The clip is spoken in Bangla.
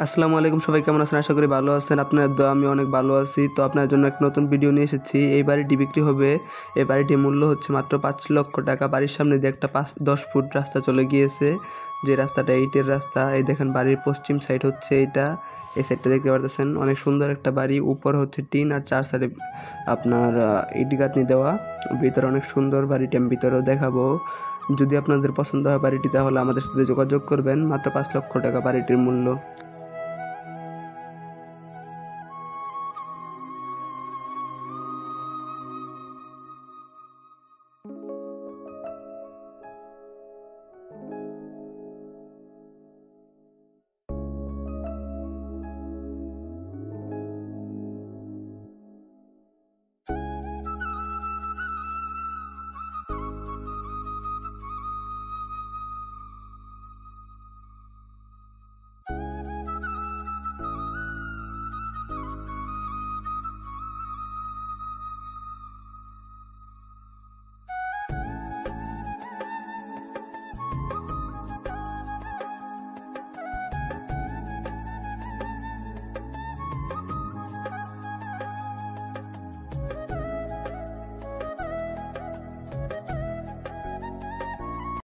আসসালামু আলাইকুম, সবাই কেমন আছেন? আশা করি ভালো আছেন। আপনার দোয়া আমি অনেক ভালো আছি। তো আপনার জন্য এক নতুন ভিডিও নিয়ে এসেছি। এই বাড়িটি বিক্রি হবে। এই বাড়িটির মূল্য হচ্ছে মাত্র 5 লক্ষ টাকা। বাড়ির সামনে দিয়ে একটা 10 ফুট রাস্তা চলে গিয়েছে, যে রাস্তাটা ইটের রাস্তা। এই দেখেন, বাড়ির পশ্চিম সাইড হচ্ছে এইটা। এই সাইডটা দেখতে পারতেছেন, অনেক সুন্দর একটা বাড়ি। উপর হচ্ছে টিন আর 4 সাইডে আপনার ইট গাঁথনি দেওয়া। ভিতরে অনেক সুন্দর বাড়িটি আমি ভিতরেও দেখাবো। যদি আপনাদের পছন্দ হয় বাড়িটি, তাহলে আমাদের সাথে যোগাযোগ করবেন। মাত্র 5 লক্ষ টাকা বাড়িটির মূল্য।